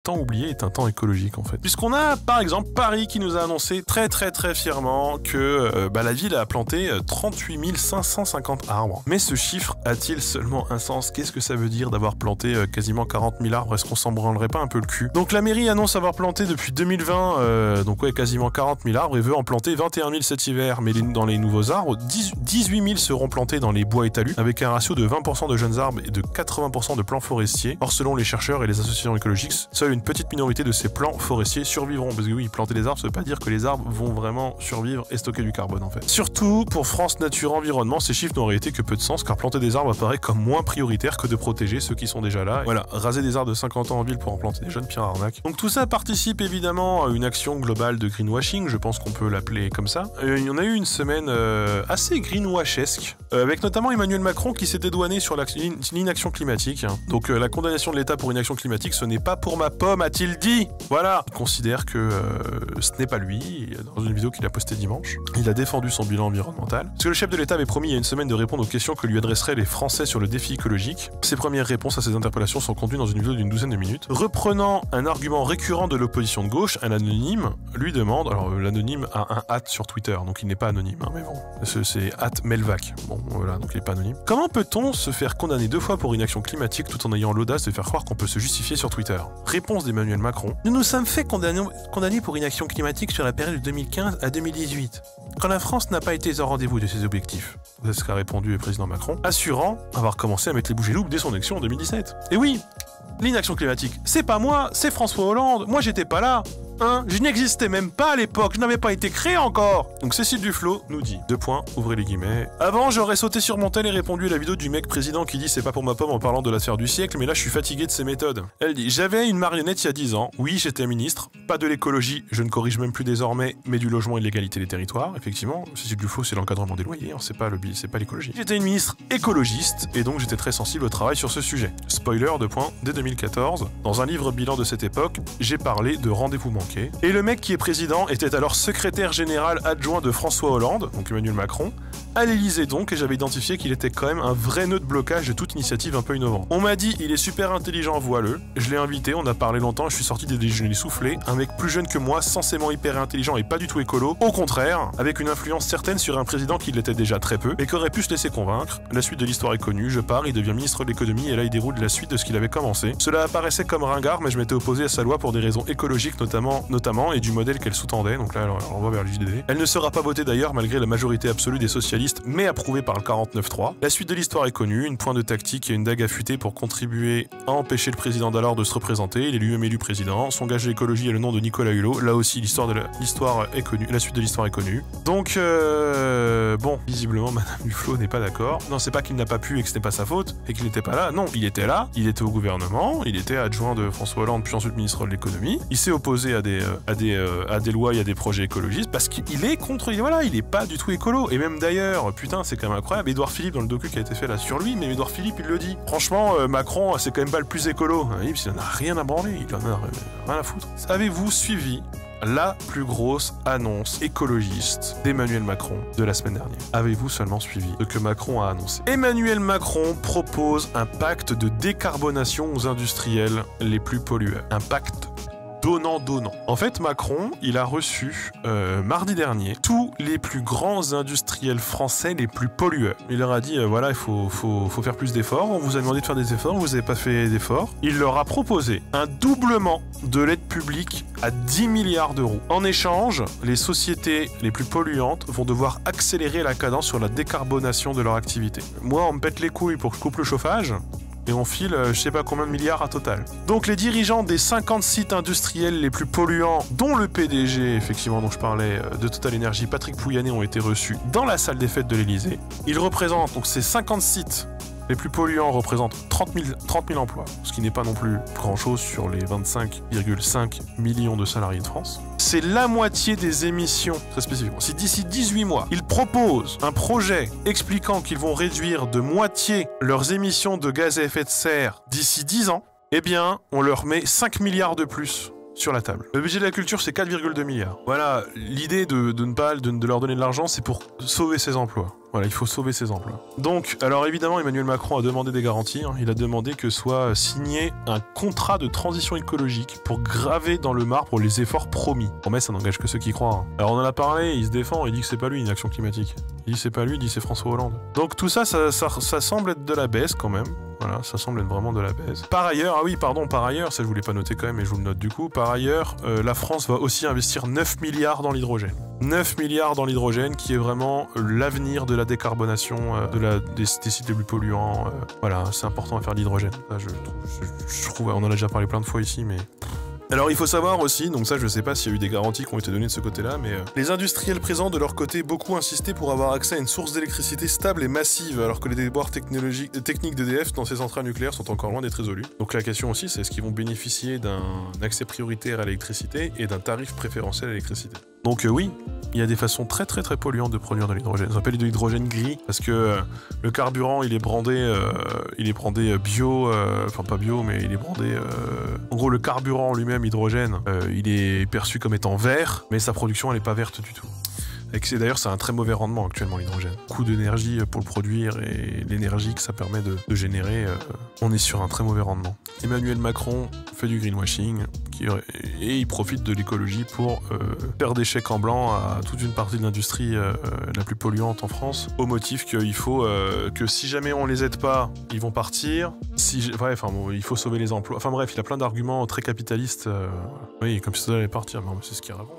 temps oublié est un temps écologique en fait. Puisqu'on a par exemple Paris qui nous a annoncé très fièrement que la ville a planté 38 550 arbres. Mais ce chiffre a-t-il seulement un sens? Qu'est-ce que ça veut dire d'avoir planté quasiment 40 000 arbres? Est-ce qu'on s'en branlerait pas un peu le cul? Donc la mairie annonce avoir planté depuis 2020 quasiment 40 000 arbres et veut en planter 21 000 cet hiver. Mais dans les nouveaux arbres, 18 000 seront plantés dans les bois et talus avec un ratio de 20% de jeunes arbres et de 80% de plants forestiers. Or selon les chercheurs et les associations écologiques, seule une petite minorité de ces plants forestiers survivront. Parce que oui, planter des arbres, ça veut pas dire que les arbres vont vraiment survivre et stocker du carbone en fait. Surtout, pour France Nature Environnement, ces chiffres n'ont en réalité que peu de sens car planter des arbres apparaît comme moins prioritaire que de protéger ceux qui sont déjà là. Et voilà, raser des arbres de 50 ans en ville pour en planter des jeunes, pire arnaque. Donc tout ça participe évidemment à une action globale de greenwashing, je pense qu'on peut l'appeler comme ça. Il y en a eu une semaine assez greenwashesque, avec notamment Emmanuel Macron qui s'est dédouané sur l'inaction climatique. Donc la condamnation de l'État pour inaction climatique, ce n'est pas pour ma pomme, a-t-il dit. Voilà, il considère que ce n'est pas lui. Dans une vidéo qu'il a postée dimanche, il a défendu son bilan environnemental. Parce que le chef de l'État avait promis il y a une semaine de répondre aux questions que lui adresseraient les Français sur le défi écologique. Ses premières réponses à ces interpellations sont contenues dans une vidéo d'une douzaine de minutes. Reprenant un argument récurrent de l'opposition de gauche, un anonyme lui demande, alors l'anonyme a un hâte sur Twitter, donc il n'est pas anonyme, hein, mais bon, c'est @melvac. Bon, voilà, donc il n'est pas anonyme. Comment peut-on se faire condamner 2 fois pour inaction climatique tout en ayant l'audace de faire croire qu'on peut se justifier sur Twitter? Réponse d'Emmanuel Macron. Nous nous sommes fait condamner pour inaction climatique sur la période de 2015 à 2018, quand la France n'a pas été au rendez-vous de ses objectifs. C'est ce qu'a répondu le président Macron, assurant avoir commencé à mettre les bougies loups dès son élection en 2017. Et oui, l'inaction climatique, c'est pas moi, c'est François Hollande. Moi, j'étais pas là. Hein, je n'existais même pas à l'époque, je n'avais pas été créé encore. Donc Cécile Duflot nous dit, ouvrez les guillemets. Avant, j'aurais sauté sur mon tel et répondu à la vidéo du mec président qui dit c'est pas pour ma pomme en parlant de l'affaire du siècle, mais là je suis fatigué de ces méthodes. Elle dit, j'avais une marionnette il y a 10 ans, oui j'étais ministre, pas de l'écologie, je ne corrige même plus désormais, mais du logement et de l'égalité des territoires. Effectivement, Cécile Duflot c'est l'encadrement des loyers, hein, c'est pas l'écologie. J'étais une ministre écologiste et donc j'étais très sensible au travail sur ce sujet. Spoiler, dès 2014, dans un livre bilan de cette époque, j'ai parlé de rendez-vous manqué. Et le mec qui est président était alors secrétaire général adjoint de François Hollande, donc Emmanuel Macron, à l'Elysée donc, et j'avais identifié qu'il était quand même un vrai nœud de blocage de toute initiative un peu innovante. On m'a dit, il est super intelligent, voileux, je l'ai invité, on a parlé longtemps, je suis sorti des déjeuners soufflés, un mec plus jeune que moi, censément hyper intelligent et pas du tout écolo, au contraire, avec une influence certaine sur un président qui l'était déjà très peu, et qui aurait pu se laisser convaincre. La suite de l'histoire est connue, je pars, il devient ministre de l'économie, et là il déroule la suite de ce qu'il avait commencé. Cela apparaissait comme ringard, mais je m'étais opposé à sa loi pour des raisons écologiques notamment, et du modèle qu'elle sous-tendait, donc là on va vers le JDD. Elle ne sera pas votée d'ailleurs malgré la majorité absolue des socialistes, mais approuvée par le 49.3. La suite de l'histoire est connue, une pointe de tactique et une dague affûtée pour contribuer à empêcher le président d'alors de se représenter. Il est lui-même élu président, son gage d'écologie est le nom de Nicolas Hulot, là aussi l'histoire est connue, la suite de l'histoire est connue. Donc bon, visiblement Madame Duflot n'est pas d'accord. Non, c'est pas qu'il n'a pas pu et que ce n'est pas sa faute, et qu'il n'était pas là, non, il était là, il était au gouvernement, il était adjoint de François Hollande puis ensuite ministre de l'économie, il s'est opposé à des lois et à des projets écologistes parce qu'il est contre, voilà, il est pas du tout écolo. Et même d'ailleurs, putain, c'est quand même incroyable, Édouard Philippe dans le docu qui a été fait là sur lui, mais Édouard Philippe il le dit. Franchement, Macron c'est quand même pas le plus écolo. Il en a rien à branler, il en a rien à foutre. Avez-vous suivi la plus grosse annonce écologiste d'Emmanuel Macron de la semaine dernière? Avez-vous seulement suivi ce que Macron a annoncé? Emmanuel Macron propose un pacte de décarbonation aux industriels les plus pollueurs. Un pacte donnant. En fait, Macron, il a reçu mardi dernier tous les plus grands industriels français les plus pollueurs. Il leur a dit, voilà, il faut faire plus d'efforts, on vous a demandé de faire des efforts, vous n'avez pas fait d'efforts. Il leur a proposé un doublement de l'aide publique à 10 milliards d'euros. En échange, les sociétés les plus polluantes vont devoir accélérer la cadence sur la décarbonation de leur activité. Moi, on me pète les couilles pour que je coupe le chauffage, et on file je sais pas combien de milliards à total. Donc les dirigeants des 50 sites industriels les plus polluants, dont le PDG, effectivement, dont je parlais, de Total Energy, Patrick Pouyanné, ont été reçus dans la salle des fêtes de l'Elysée. Ils représentent, donc ces 50 sites les plus polluants représentent 30 000 emplois, ce qui n'est pas non plus grand-chose sur les 25,5 millions de salariés de France. C'est la moitié des émissions, très spécifiquement. Si d'ici 18 mois, ils proposent un projet expliquant qu'ils vont réduire de moitié leurs émissions de gaz à effet de serre d'ici 10 ans, eh bien, on leur met 5 milliards de plus sur la table. Le budget de la culture, c'est 4,2 milliards. Voilà, l'idée de leur donner de l'argent, c'est pour sauver ces emplois. Voilà, il faut sauver ces emplois. Donc, alors évidemment, Emmanuel Macron a demandé des garanties. Hein. Il a demandé que soit signé un contrat de transition écologique pour graver dans le marbre les efforts promis. Mais ça n'engage que ceux qui croient. Hein. Alors on en a parlé, il se défend, il dit que c'est pas lui une action climatique. Il dit c'est pas lui, il dit c'est François Hollande. Donc tout ça semble être de la baisse quand même. Voilà, ça semble être vraiment de la baisse. Par ailleurs, par ailleurs, ça je voulais pas noter quand même, mais je vous le note du coup, par ailleurs, la France va aussi investir 9 milliards dans l'hydrogène. 9 milliards dans l'hydrogène, qui est vraiment l'avenir de la décarbonation des sites les plus polluants. Voilà, c'est important à faire de l'hydrogène. Je trouve, on en a déjà parlé plein de fois ici, mais... Alors il faut savoir aussi, donc ça je sais pas s'il y a eu des garanties qui ont été données de ce côté-là, mais les industriels présents de leur côté beaucoup insistaient pour avoir accès à une source d'électricité stable et massive, alors que les déboires techniques d'EDF dans ces centrales nucléaires sont encore loin d'être résolus. Donc la question aussi c'est est-ce qu'ils vont bénéficier d'un accès prioritaire à l'électricité et d'un tarif préférentiel à l'électricité. Donc oui, il y a des façons très polluantes de produire de l'hydrogène. Ça s'appelle de l'hydrogène gris parce que le carburant il est brandé bio, enfin pas bio mais il est brandé. En gros le carburant lui-même hydrogène, il est perçu comme étant vert, mais sa production elle est pas verte du tout. D'ailleurs, c'est un très mauvais rendement actuellement l'hydrogène. Coût d'énergie pour le produire et l'énergie que ça permet de générer, on est sur un très mauvais rendement. Emmanuel Macron fait du greenwashing et il profite de l'écologie pour faire des chèques en blanc à toute une partie de l'industrie la plus polluante en France, au motif qu'il faut que si jamais on les aide pas, ils vont partir. Il faut sauver les emplois. Enfin bref, il a plein d'arguments très capitalistes. Oui, comme si ça allait partir, mais c'est ce qu'il raconte.